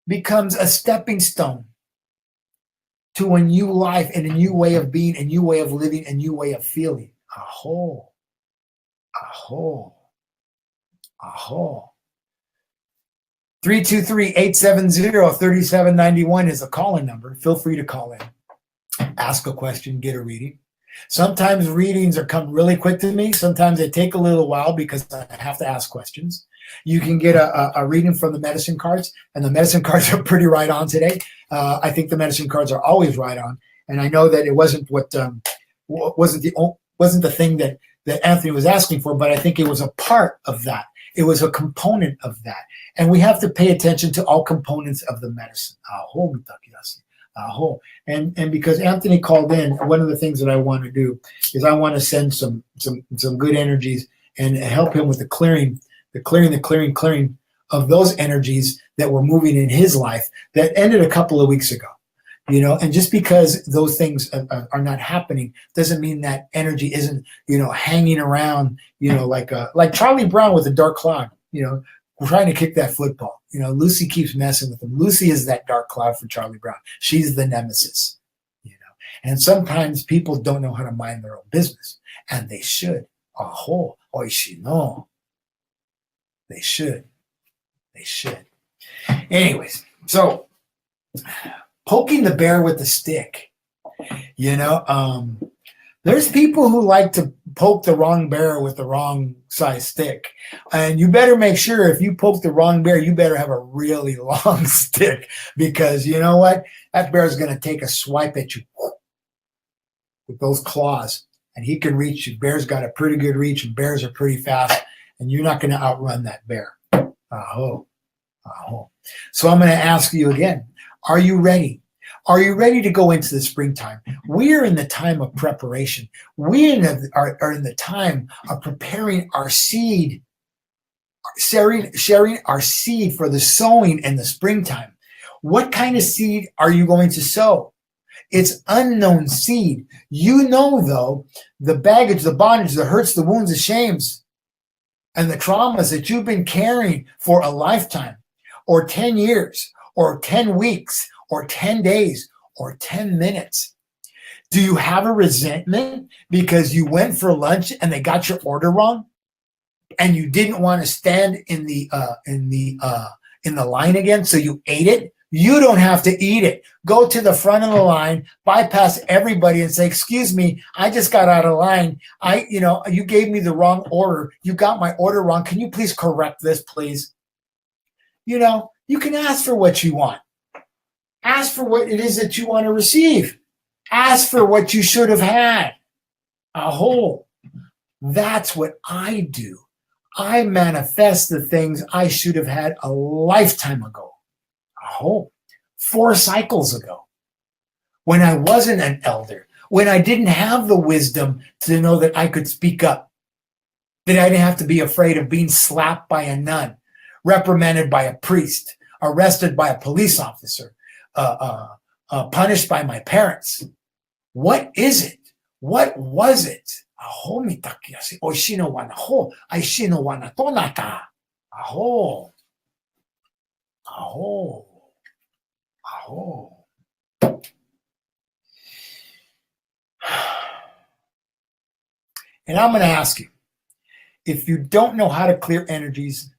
becomes a stepping stone to a new life and a new way of being, a new way of living, a new way of feeling. 323-870-3791 is a call-in number. Feel free to call in. Ask a question, get a reading. Sometimes readings come really quick to me. Sometimes they take a little while because I have to ask questions. You can get a reading from the medicine cards, and the medicine cards are pretty right on today. I think the medicine cards are always right on, and I know that it wasn't wasn't the thing that Anthony was asking for, but I think it was a part of that. It was a component of that, and we have to pay attention to all components of the medicine. And because Anthony called in, one of the things that I want to do is I want to send some good energies and help him with the clearing of those energies that were moving in his life that ended a couple of weeks ago. And just because those things are not happening doesn't mean that energy isn't, hanging around, like Charlie Brown with a dark cloud, trying to kick that football. Lucy keeps messing with him. Lucy is that dark cloud for Charlie Brown. She's the nemesis, And sometimes people don't know how to mind their own business, and they should. They should. Anyways, so poking the bear with the stick, there's people who like to poke the wrong bear with the wrong size stick. And you better make sure if you poke the wrong bear, you better have a really long stick, because you know what? That bear is going to take a swipe at you with those claws, and he can reach you. Bear's got a pretty good reach, and bears are pretty fast, and you're not going to outrun that bear. So I'm going to ask you again, are you ready? Are you ready to go into the springtime? We are in the time of preparation. We are in the time of preparing our seed, sharing our seed for the sowing in the springtime. What kind of seed are you going to sow? It's unknown seed. Though, the baggage, the bondage, the hurts, the wounds, the shames, and the traumas that you've been carrying for a lifetime, or 10 years, or 10 weeks, or 10 days, or 10 minutes. Do you have a resentment because you went for lunch and they got your order wrong, and you didn't want to stand in the line again, so you ate it? You don't have to eat it. Go to the front of the line, bypass everybody, and say, "Excuse me, I just got out of line. You gave me the wrong order. You got my order wrong. Can you please correct this, please?" You can ask for what you want. Ask for what it is that you want to receive. Ask for what you should have had. That's what I do. I manifest the things I should have had a lifetime ago. 4 cycles ago, when I wasn't an elder, when I didn't have the wisdom to know that I could speak up, that I didn't have to be afraid of being slapped by a nun, reprimanded by a priest, arrested by a police officer, punished by my parents. What is it? What was it? And I'm going to ask you, if you don't know how to clear energies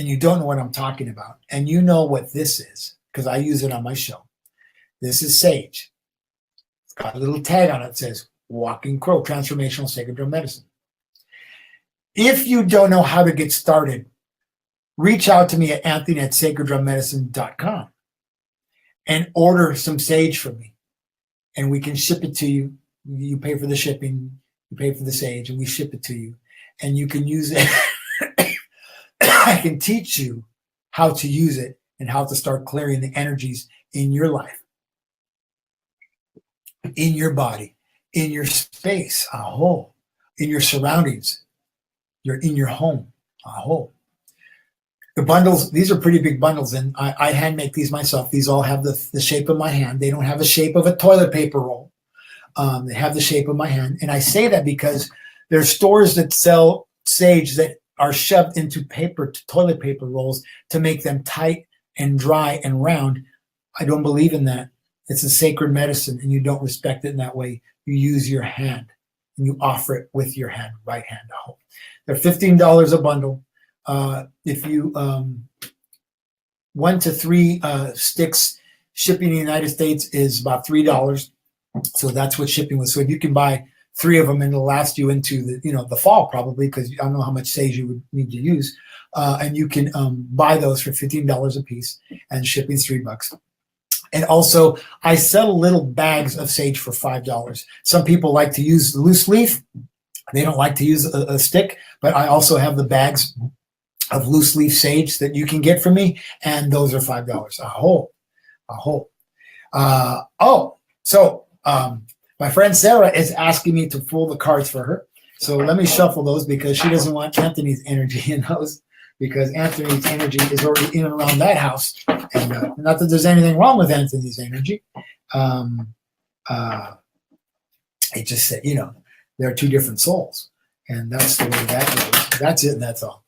and you don't know what I'm talking about, and you know what this is, because I use it on my show. This is sage. It's got a little tag on it that says Walking Crow, Transformational Sacred Drum Medicine. If you don't know how to get started, reach out to me at anthony@sacreddrummedicine.com and order some sage from me. And we can ship it to you. You pay for the shipping, you pay for the sage, and we ship it to you. And you can use it. I can teach you how to use it and how to start clearing the energies in your life, in your body, in your space, in your surroundings, in your home, The bundles, these are pretty big bundles, and I hand make these myself. These all have the shape of my hand. They don't have the shape of a toilet paper roll. They have the shape of my hand. And I say that because there's stores that sell sage that are shoved into toilet paper rolls to make them tight and dry and round. I don't believe in that. It's a sacred medicine, and you don't respect it in that way. You use your hand, and you offer it with your hand, right hand. They're $15 a bundle. If you 1 to 3 sticks, shipping in the United States is about $3. So that's what shipping was. So if you can buy 3 of them, and it'll last you into the fall probably, because I don't know how much sage you would need to use. And you can buy those for $15 a piece, and shipping's $3. And also, I sell little bags of sage for $5. Some people like to use loose leaf. They don't like to use a stick, but I also have the bags of loose leaf sage that you can get from me, and those are $5 a whole. So my friend Sarah is asking me to pull the cards for her. So let me shuffle those, because she doesn't want Anthony's energy in those, because Anthony's energy is already in and around that house. And not that there's anything wrong with Anthony's energy. It just said, they're two different souls. And that's the way that goes. That's it, and that's all.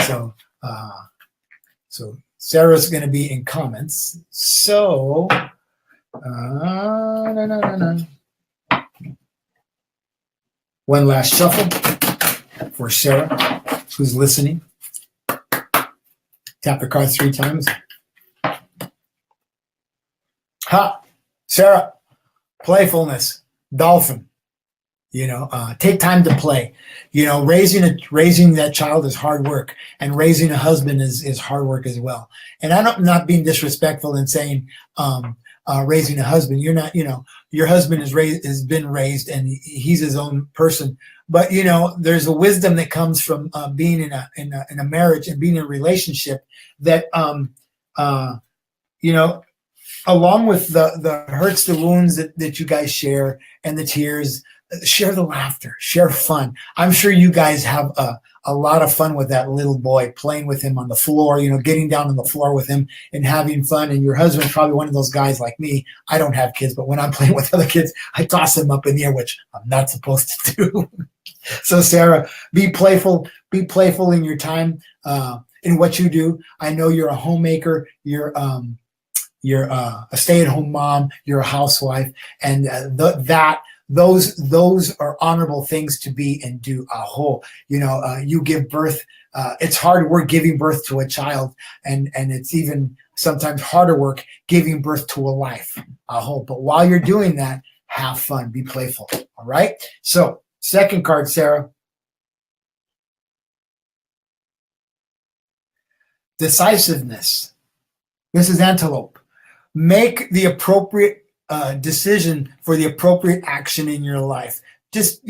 So Sarah's going to be in comments. So, one last shuffle for Sarah, who's listening. Tap the cards 3 times. Sarah, playfulness, dolphin. Take time to play. Raising that child is hard work, and raising a husband is hard work as well. And I'm not being disrespectful in saying raising a husband. You're not. Your husband has been raised, and he's his own person. But there's a wisdom that comes from being in a marriage and being in a relationship that along with the hurts, the wounds that you guys share, and the tears. Share the laughter, share fun. I'm sure you guys have a lot of fun with that little boy, playing with him on the floor, getting down on the floor with him and having fun. And your husband's probably one of those guys like me. I don't have kids, but when I'm playing with other kids, I toss them up in the air, which I'm not supposed to do. So Sarah, be playful in your time, in what you do. I know you're a homemaker. You're a stay-at-home mom. You're a housewife, and those are honorable things to be and do. You give birth. It's hard work giving birth to a child, and it's even sometimes harder work giving birth to a life. But while you're doing that, have fun, be playful. All right. So second card, Sarah. Decisiveness. This is antelope. Make the appropriate decision for the appropriate action in your life. Just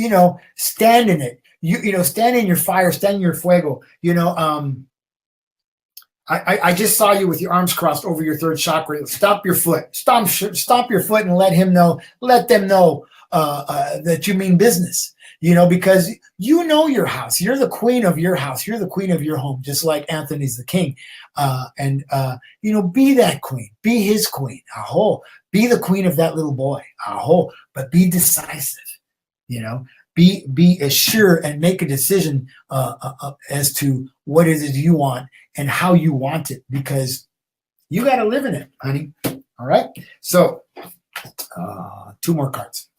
stand in it. Stand in your fire, stand in your fuego. I just saw you with your arms crossed over your 3rd chakra. Stomp your foot. Stomp your foot and let them know that you mean business. Because your house. You're the queen of your house. You're the queen of your home, just like Anthony's the king. Be that queen. Be his queen. Be the queen of that little boy. But be decisive. Be assured and make a decision as to what it is you want and how you want it, because you got to live in it, honey. All right. So 2 more cards.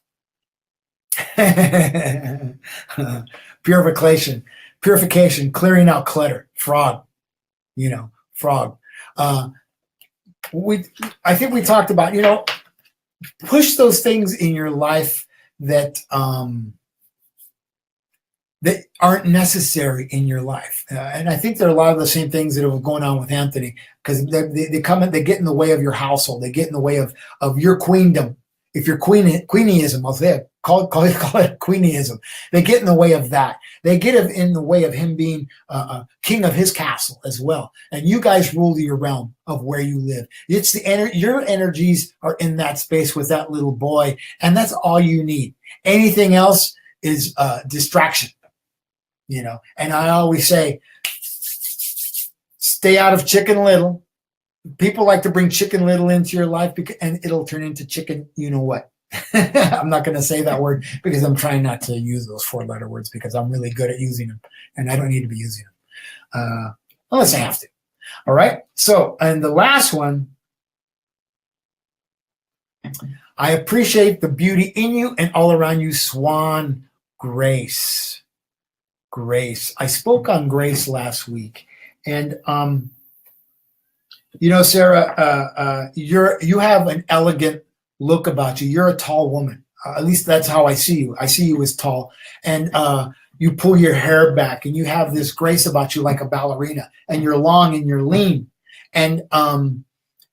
Purification, clearing out clutter, frog. frog. I think we talked about, push those things in your life that that aren't necessary in your life. And I think there are a lot of the same things that are going on with Anthony, because they come in, they get in the way of your household. They get in the way of your queendom. If you're queenism, I'll say it, call it queenism. They get in the way of that. They get in the way of him being king of his castle as well. And you guys rule your realm of where you live. It's your energies are in that space with that little boy, and that's all you need. Anything else is distraction, And I always say, stay out of Chicken Little. People like to bring Chicken Little into your life, and it'll turn into chicken, what. I'm not going to say that word because I'm trying not to use those 4-letter words because I'm really good at using them, and I don't need to be using them unless I have to. All right. So, and the last one, I appreciate the beauty in you and all around you, Swan. Grace. I spoke on grace last week, and Sarah, you have an elegant look about you. You're a tall woman. At least that's how I see you. I see you as tall, and you pull your hair back, and you have this grace about you, like a ballerina. And you're long and you're lean, and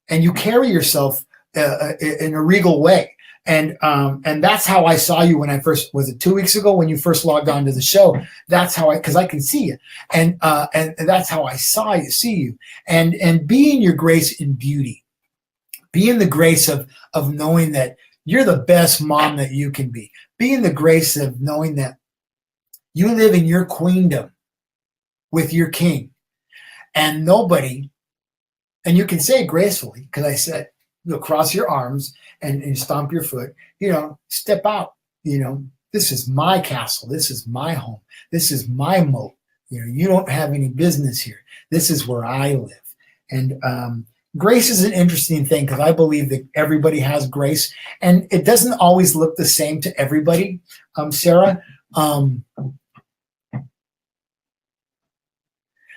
you carry yourself in a regal way. And that's how I saw you when I first, was it 2 weeks ago when you first logged on to the show? That's how because I can see you, and that's how I see you, and being your grace in beauty, being the grace of knowing that you're the best mom that you can be, being the grace of knowing that you live in your queendom with your king, and nobody, and you can say it gracefully, because I said, you'll cross your arms and stomp your foot, step out, this is my castle. This is my home. This is my moat. You don't have any business here. This is where I live. And grace is an interesting thing, because I believe that everybody has grace, and it doesn't always look the same to everybody. Sarah,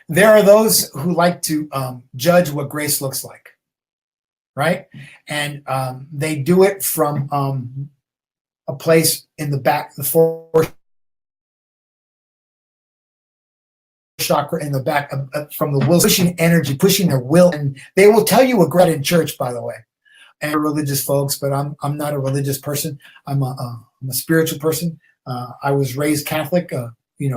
there are those who like to judge what grace looks like. Right? And they do it from a place in the back, the fourth chakra in the back, from the will, pushing energy, pushing their will. And they will tell you a great in church, by the way, and religious folks, but I'm not a religious person. I'm a spiritual person. I was raised Catholic,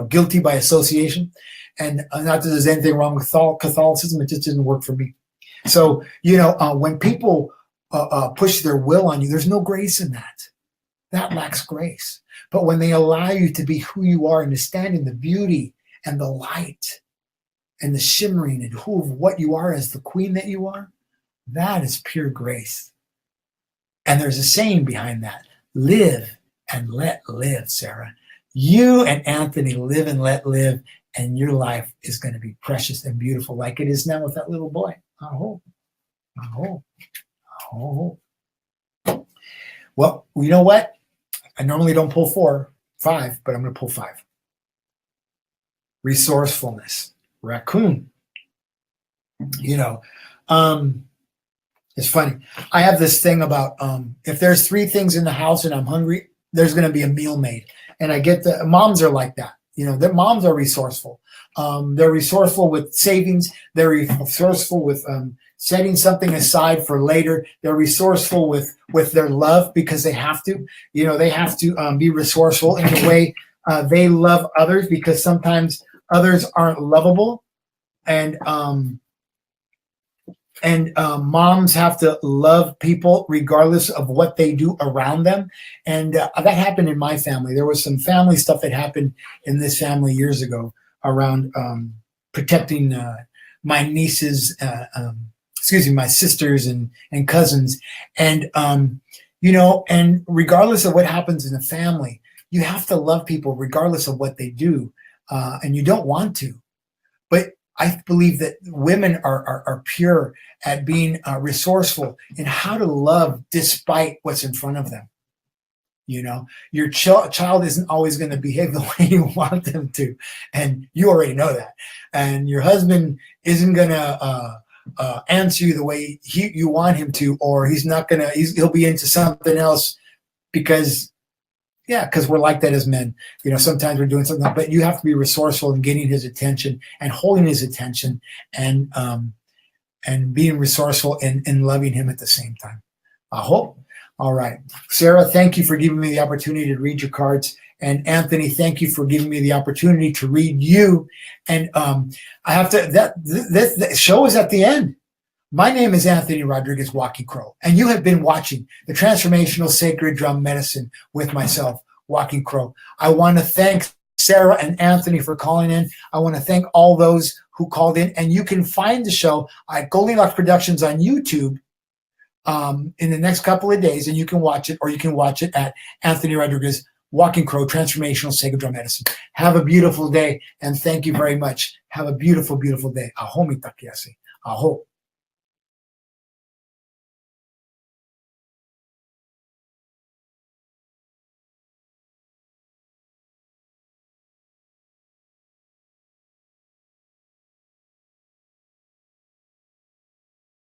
guilty by association. And not that there's anything wrong with Catholicism, it just didn't work for me. So, when people push their will on you, there's no grace in that. That lacks grace. But when they allow you to be who you are and to stand in the beauty and the light and the shimmering and what you are as the queen that you are, that is pure grace. And there's a saying behind that: live and let live, Sarah. You and Anthony live and let live, and your life is going to be precious and beautiful like it is now with that little boy. I hope. Well, you know what? I normally don't pull 4, 5, but I'm going to pull 5. Resourcefulness. Raccoon. It's funny. I have this thing about if there's 3 things in the house and I'm hungry, there's going to be a meal made. And I get moms are like that. Their moms are resourceful. They're resourceful with savings. They're resourceful with setting something aside for later. They're resourceful with their love, because they have to. They have to be resourceful in the way they love others, because sometimes others aren't lovable. And moms have to love people regardless of what they do around them. And that happened in my family. There was some family stuff that happened in this family years ago around protecting my nieces, my sisters and cousins. And, and regardless of what happens in the family, you have to love people regardless of what they do. And you don't want to. But I believe that women are pure at being resourceful in how to love despite what's in front of them. You know, your child isn't always going to behave the way you want them to, and you already know that. And your husband isn't going to answer you the way you want him to, or he's not going to. He'll be into something else because we're like that as men. You know, sometimes we're doing something, but you have to be resourceful in getting his attention and holding his attention, and being resourceful in loving him at the same time. I hope. All right. Sarah, thank you for giving me the opportunity to read your cards. And Anthony, thank you for giving me the opportunity to read you. And I have to, the show is at the end. My name is Anthony Rodriguez Walking Crow, and you have been watching the Transformational Sacred Drum Medicine with myself, Walking Crow. I want to thank Sarah and Anthony for calling in. I want to thank all those who called in, and you can find the show at Goldylocks Productions on YouTube in the next couple of days, and you can watch it, or you can watch it at Anthony Rodriguez Walking Crow Transformational Sacred Drum Medicine. Have a beautiful day, and thank you very much. Have a beautiful, beautiful day. Aho mitakiasi. Aho.